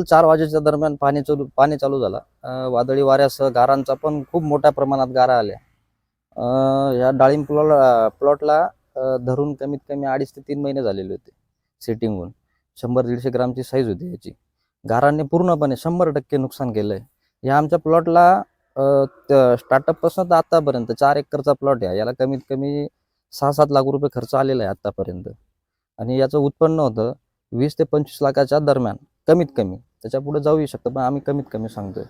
तब्बल 4 वाजेच्या दरम्यान पाणी चालू झाला. वादळी वाऱ्यासह गारांचा पण खूप मोठ्या प्रमाणात गारा आल्या. या डाळिंब प्लॉटला धरून कमीत कमी 2.5 ते 3 महिने झालेले होते सेटिंग होऊन. 100-150 ग्रामची साईज होती याची. गारांनी पूर्णपणे 100% नुकसान केलंय. या आमच्या प्लॉटला स्टार्टअपपासून तर आतापर्यंत 4 एकरचा प्लॉट आहे. याला कमीत कमी 6-7 लाख रुपये खर्च आलेला आहे आतापर्यंत. आणि याचं उत्पन्न होतं 20 ते 25 लाखाच्या दरम्यान कमीत कमी. त्याच्या पुढे जाऊही शकतं, पण आम्ही कमीत कमी सांगतोय.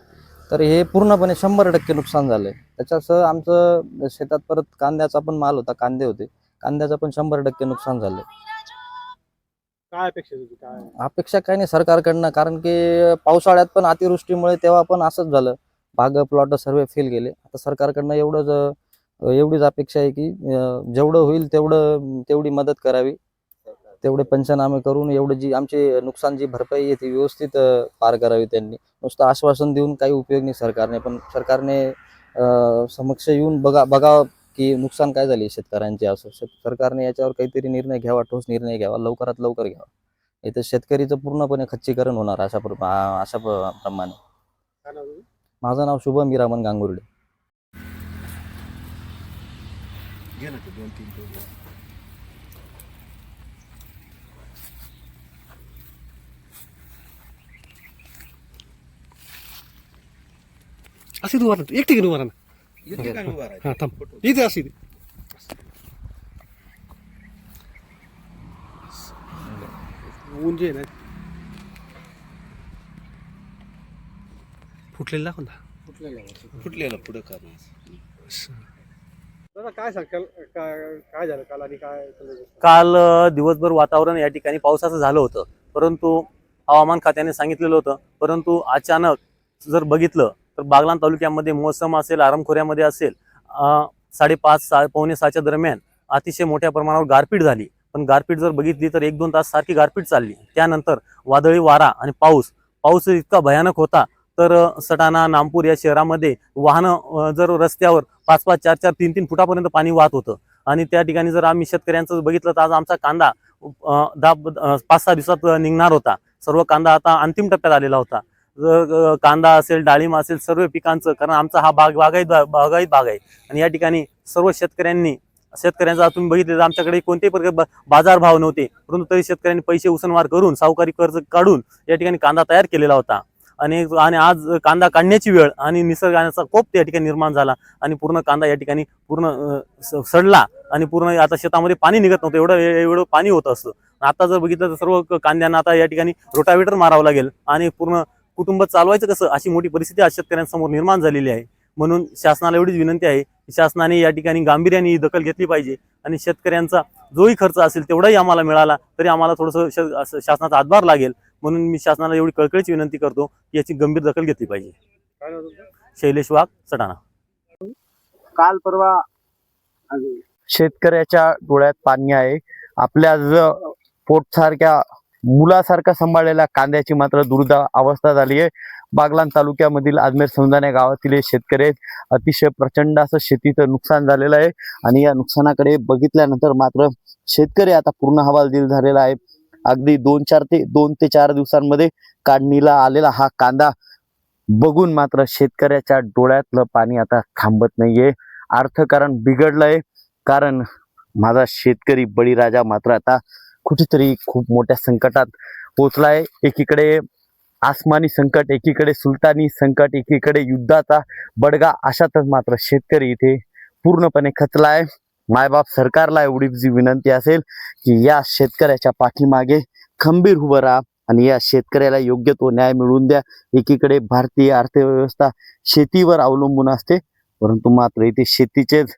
तर हे पूर्णपणे 100% नुकसान झालंय. त्याच्यासह आमचं शेतात परत कांद्याचा पण माल होता, कांदे होते. कांद्याचं पण 100% नुकसान झालंय. काय अपेक्षा तुझी काय? अपेक्षा काही नाही सरकारकडनं, कारण की पावसाळ्यात पण अतिवृष्टीमुळे तेव्हा पण असंच झालं. बाग प्लॉट सर्व फेल गेले. आता सरकारकडनं एवढीच अपेक्षा आहे की जेवढं होईल तेवढी मदत करावी. तेवढे पंचनामे करून जी आमची नुकसान जी भरपाई आहे ती व्यवस्थित पार करावी त्यांनी. नुसतं आश्वासन देऊन काही उपयोग नाही सरकारने. पण सरकारने समक्ष येऊन बघावं की नुकसान काय झाले शेतकऱ्यांचे. असं सरकारने याच्यावर काहीतरी निर्णय घ्यावा, ठोस निर्णय घ्यावा, लवकरात लवकर घ्यावा. इथं शेतकरीचं पूर्णपणे खच्चीकरण होणार अशा प्रमाणे. काय नाव तुझं? माझं नाव शुभम मीरामन गांगुर्डे. अशी तू मारा एक ठिकाणी मारा ना. हा थांब इथे अशी ऊन जे आहे ना फुटलेलं दाखव ना. फुटलेला पुढं का दादा काय सांगताल काय झालं काल आणि काय काल दिवसभर वातावरण या ठिकाणी पावसाचं झालं होतं, परंतु हवामान खात्याने सांगितलेलं होतं. परंतु अचानक जर बघितलं तर बागलाण तालुक्यामध्ये मोसम असेल, आरमखोऱ्यामध्ये असेल, 5:30 पावणे 6च्या दरम्यान अतिशय मोठ्या प्रमाणावर गारपीट झाली. पण गारपीट जर बघितली तर 1-2 तास सारखी गारपीट चालली. त्यानंतर वादळी वारा आणि पाऊस इतका भयानक होता तर सटाणा, नामपूर या शहरामध्ये वाहनं जर रस्त्यावर 5-5, 4-4, 3-3 फुटापर्यंत पाणी वाहत होतं. आणि त्या ठिकाणी जर आम्ही शेतकऱ्यांचं बघितलं तर आज आमचा कांदा 5-6 दिवसात निघणार होता. सर्व कांदा आता अंतिम टप्प्यात आलेला होता. जर कांदा असेल, डाळिंब असेल, सर्व पिकांचं, कारण आमचा हा बागायत बाग आहे. आणि या ठिकाणी सर्व शेतकऱ्यांचा तुम्ही बघितलं तर आमच्याकडे कोणतेही प्रकार बाजार भाव नव्हते, परंतु तरी शेतकऱ्यांनी पैसे उसनवार करून, सावकारी कर्ज काढून या ठिकाणी कांदा तयार केलेला होता. आणि आज कांदा काढण्याची वेळ आणि निसर्गाचा कोप त्या ठिकाणी निर्माण झाला आणि पूर्ण कांदा या ठिकाणी पूर्ण सडला आणि पूर्ण आता शेतामध्ये पाणी निघत नव्हतं, एवढं पाणी होत असतं. आता जर बघितलं तर सर्व कांद्यांना आता या ठिकाणी रोटावेटर मारावं लागेल आणि पूर्ण कुटुंब चालवायचं कसं अशी मोठी परिस्थिती आज शेतकऱ्यांसमोर निर्माण झालेली आहे. म्हणून शासनाला एवढीच विनंती आहे की शासनाने या ठिकाणी गांभीर्याने दखल घेतली पाहिजे आणि शेतकऱ्यांचा जोही खर्च असेल तेवढाही आम्हाला मिळाला तरी आम्हाला थोडंसं शासनाचा हातभार लागेल. म्हणून मी शासनाला एवढी कळकळीची विनंती करतो की याची गंभीर दखल घेतली पाहिजे. काय नाव तुझं? शैलेश वाघ, सटाणा. काल परवा शेतकऱ्याच्या डोळ्यात पाणी आहे. आपल्या पोटसारख्या मुलासारखा सांभाळलेल्या कांद्याची मात्र दुर्दैव अवस्था झाली आहे. बागलाण तालुक्यामधील आजमेर समजाने गावातील शेतकरी अतिशय प्रचंड असं शेतीचं नुकसान झालेलं आहे आणि या नुकसानाकडे बघितल्यानंतर मात्र शेतकरी आता पूर्ण हवालदिल झालेला आहे. अगदी 2 ते 4 दिवसांमध्ये काढणीला आलेला हा कांदा बघून मात्र शेतकऱ्याच्या डोळ्यातलं पाणी आता थांबत नाहीये. अर्थकारण बिघडलंय, कारण माझा शेतकरी बळीराजा मात्र आता कुठेतरी खूप मोठ्या संकटात पोहोचलाय. एकीकडे आसमानी संकट, एकीकडे सुलतानी संकट, एकीकडे युद्धाचा बडगा, अशातच मात्र शेतकरी इथे पूर्णपणे खचलाय. मायबाप सरकारला एवढी जी विनंती असेल की या शेतकऱ्याच्या पाठीमागे खंबीर उभं राहा आणि या शेतकऱ्याला योग्य तो न्याय मिळवून द्या. एकीकडे भारतीय अर्थव्यवस्था शेतीवर अवलंबून असते, परंतु मात्र इथे शेतीचेच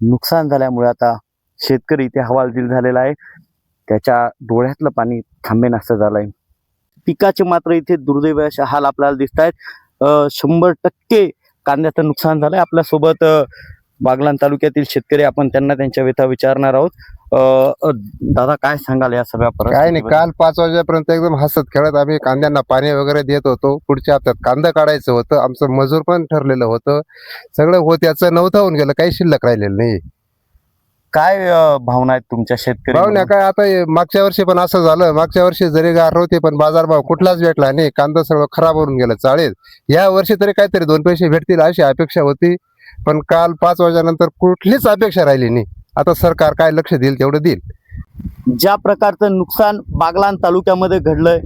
नुकसान झाल्यामुळे आता शेतकरी इथे हवालदिल झालेला आहे. त्याच्या डोळ्यातलं पाणी थांबेन असं झालंय. पिकाचे मात्र इथे दुर्दैवी असे हाल आपल्याला दिसत आहेत. 100% कांद्याचं नुकसान झालंय. आपल्यासोबत बागलाण तालुक्यातील शेतकरी, आपण त्यांना त्यांच्या व्यथा विचारणार आहोत. दादा काय सांगाल या सगळ्या काय नाही, काल 5 वाजेपर्यंत एकदम हसत खेळत आम्ही कांद्यांना पाणी वगैरे देत होतो. पुढच्या हप्त्यात कांदा काढायचं होतं, आमचं मजूर पण ठरलेलं होतं, सगळं होत याचं नव्हतं होऊन गेलं, काही शिल्लक राहिलेलं नाही. काय भावना आहेत तुमच्या शेतकरी भावना म्हणून? काय आता हे मागच्या वर्षी पण असं झालं. मागच्या वर्षी जरी गार होते पण बाजारभाव कुठलाच भेटला नाही. कांदा सगळं खराब होऊन गेलं चाळीत. या वर्षी तरी काहीतरी 2 पैसे भेटतील अशी अपेक्षा होती, पण काल 5 वाजल्यानंतर कुठलीच अपेक्षा राहिली नाही. आता सरकार काय लक्ष देईल तेवढं देईल. ज्या प्रकारचं नुकसान बागलाण तालुक्यामध्ये घडलंय,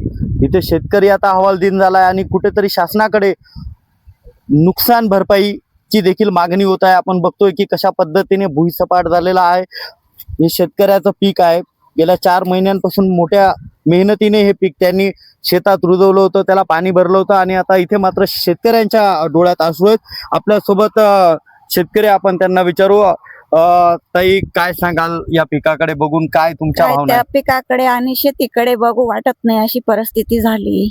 इथे शेतकरी आता हवालदिल झालाय आणि कुठेतरी शासनाकडे नुकसान भरपाईची देखील मागणी होत आहे. आपण बघतोय की कशा पद्धतीने भुईसपाट झालेला आहे. हे शेतकऱ्याचं पीक आहे. गेल्या 4 महिन्यांपासून मोठ्या मेहनतीने हे पीक त्यांनी शेतात रुजवलं होतं, त्याला पाणी भरलं होतं आणि आता इथे मात्र शेतकऱ्यांच्या डोळ्यात अश्रू आहेत. आपल्यासोबत शेतकरी आपण त्यांना विचारू. ताई, काय सांगाल या पिकाकडे बघून? काय तुमच्या काय भावना त्या आहेत? पिकाकडे आणि शेतीकडे बघू वाटत नाही अशी परिस्थिती झाली.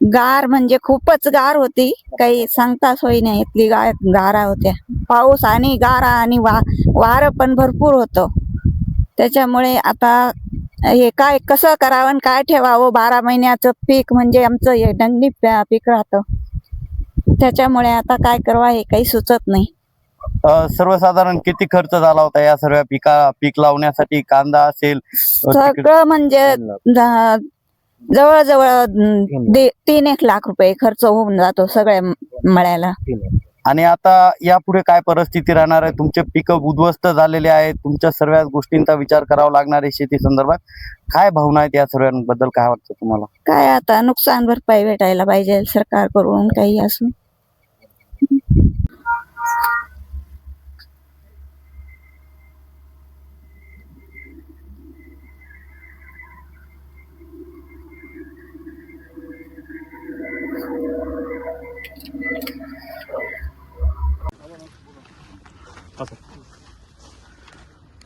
गार म्हणजे खूपच गार होती, काही सांगता सोय नाही. इथली गारा होत्या. पाऊस आणि गारा आणि वारं पण भरपूर होतं. त्याच्यामुळे आता हे काय कसं करावं आणि काय ठेवावं. 12 महिन्याचं पीक म्हणजे आमचं हे दंडी पीक राहतं. त्याच्यामुळे आता काय करावं हे काही सुचत नाही. सर्वसाधारण किती खर्च झाला होता या सर्व पीक लावण्यासाठी? कांदा असेल, सगळं म्हणजे जवळजवळ 3-1 लाख रुपये खर्च होऊन जातो सगळ्या मळ्याला. आणि आता यापुढे काय परिस्थिती राहणार आहे? तुमचे पिकं उद्ध्वस्त झालेले आहेत. तुमच्या सर्व गोष्टींचा विचार करावा लागणार आहे शेती संदर्भात. काय भावना आहेत या सर्वांबद्दल? काय वाटतं तुम्हाला? काय आता नुकसान भरपाई भेटायला पाहिजे सरकारकडून काही असं.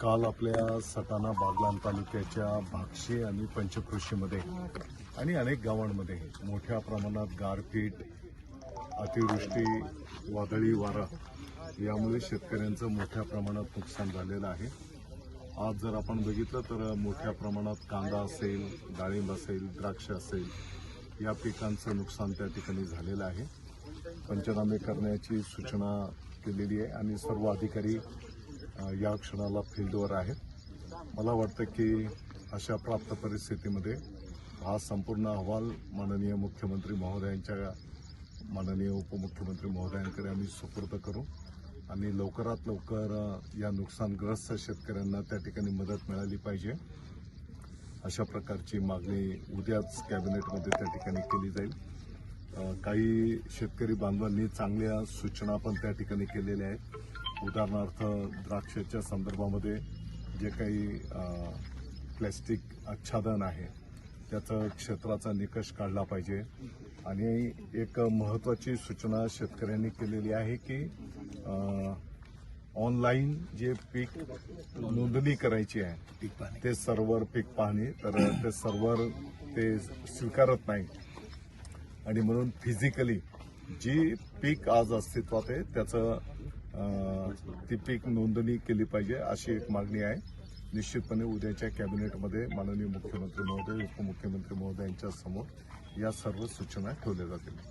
काल आपल्या सटाणा बागलाण तालुक्याच्या भाक्षी आणि पंचकृषीमध्ये आणि अनेक गावांमध्ये मोठ्या प्रमाणात गारपीट, अतिवृष्टी, वादळी वारा यामुळे शेतकऱ्यांचं मोठ्या प्रमाणात नुकसान झालेलं आहे. आज जर आपण बघितलं तर मोठ्या प्रमाणात कांदा असेल, डाळिंब असेल, द्राक्ष असेल या पिकांचं नुकसान त्या ठिकाणी झालेलं आहे. पंचनामे करण्याची सूचना केलेली आहे आणि सर्व अधिकारी या क्षणाला फील्डवर आहेत. मला वाटतं की अशा प्राप्त परिस्थितीमध्ये हा संपूर्ण अहवाल माननीय मुख्यमंत्री महोदयांच्या, माननीय उपमुख्यमंत्री महोदयांकडे आम्ही सुपूर्द करू आणि लवकरात लवकर या नुकसानग्रस्त शेतकऱ्यांना त्या ठिकाणी मदत मिळाली पाहिजे अशा प्रकारची मागणी उद्याच कॅबिनेटमध्ये त्या ठिकाणी केली जाईल. काही शेतकरी बांधवांनी चांगल्या सूचना पण त्या ठिकाणी केलेल्या आहेत. उदाहरणार्थ द्राक्षाच्या संदर्भामध्ये जे काही प्लॅस्टिक आच्छादन आहे त्याचं क्षेत्राचा निकष काढला पाहिजे आणि एक महत्त्वाची सूचना शेतकऱ्यांनी केलेली आहे की ऑनलाईन जे पीक नोंदणी करायची आहे ते सर्व्हर पीक पाहणी, तर ते सर्व्हर ते स्वीकारत नाही आणि म्हणून फिजिकली जी पीक आज अस्तित्वात आहे त्याचं ती पीक नोंदणी केली पाहिजे अशी एक मागणी आहे. निश्चितपणे उद्याच्या कॅबिनेटमध्ये माननीय मुख्यमंत्री महोदय, उपमुख्यमंत्री महोदयांच्या समोर या सर्व सूचना ठेवल्या जातील.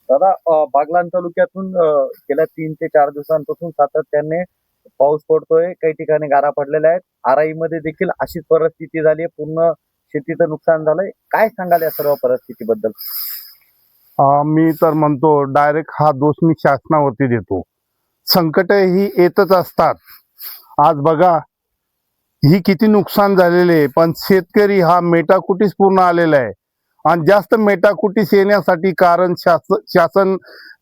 दादा, बागलाण तालुक्यातून गेल्या 3 ते 4 दिवसांपासून सातत्याने पाऊस पडतोय. काही ठिकाणी गारा पडलेल्या आहेत. आराईमध्ये देखील अशीच परिस्थिती झाली आहे. पूर्ण शेतीचं नुकसान झालंय. काय सांगाल या सर्व परिस्थितीबद्दल? मी तर म्हणतो डायरेक्ट हा दोष मी शासनावरती देतो. संकट ही येतच असतात. आज बघा ही किती नुकसान झालेले आहे, पण शेतकरी हा मेटाकुटीस पूर्ण आलेला आहे आणि जास्त मेटाकुटीस येण्यासाठी कारण शासन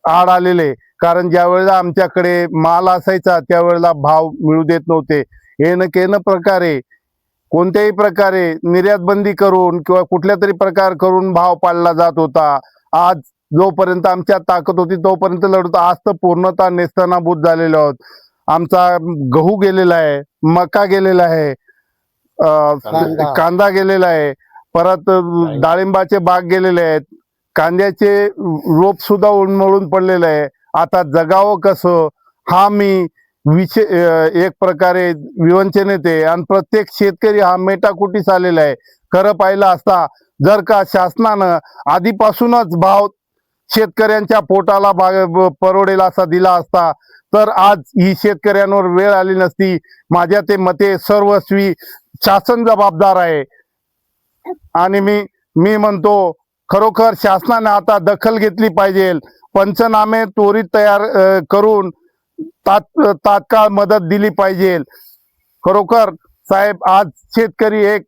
आड आलेले. कारण ज्या वेळेला आमच्याकडे माल असायचा त्यावेळेला भाव मिळू देत नव्हते. येणं प्रकारे कोणत्याही प्रकारे निर्यात बंदी करून किंवा कुठल्या तरी प्रकार करून भाव पाडला जात होता. आज जोपर्यंत आमच्यात ताकद होती तोपर्यंत लढतो. आज तर पूर्णतः नेस्तनाबूत झालेलो आहोत. आमचा गहू गेलेला आहे, मका गेलेला आहे, कांदा गेलेला आहे, परत डाळिंबाचे बाग गेलेले आहेत, कांद्याचे रोप सुद्धा उन्मळून पडलेलं आहे. आता जगावं कसं हा मी एक प्रकारे विवंचनेत आहे आणि प्रत्येक शेतकरी हा मेटाकुटीस आलेला आहे. खरं पाहिलं असता जर का शासनानं आधीपासूनच भाव शेतकऱ्यांच्या पोटाला परवडेल असा दिला असता तर आज ही शेतकऱ्यांवर वेळ आली नसती. माझ्या ते मते सर्वस्वी शासन जबाबदार आहे आणि मी म्हणतो खरोखर शासनाने आता दखल घेतली पाहिजे. पंचनामे त्वरित तयार करून तात्काळ मदत दिली पाहिजे. खरोखर साहेब आज शेतकरी एक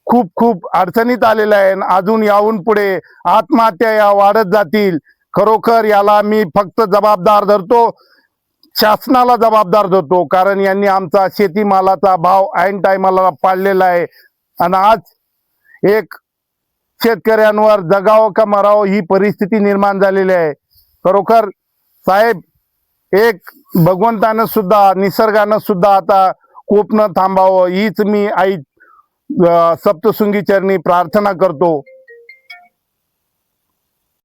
खूप अडचणीत आलेला आहे. अजून याहून पुढे आत्महत्या या वाढत जातील. खरोखर याला मी फक्त जबाबदार धरतो, शासनाला जबाबदार धरतो, कारण यांनी आमचा शेतीमालाचा भाव ऐन टायमाला पाडलेला आहे आणि आज एक शेतकऱ्यांवर जगावं का मरावं ही परिस्थिती निर्माण झालेली आहे. खरोखर साहेब एक भगवंतानं सुद्धा निसर्गानं सुद्धा आता कोपणं थांबावं हीच मी आई सप्तशृंगी चरणी प्रार्थना करतो.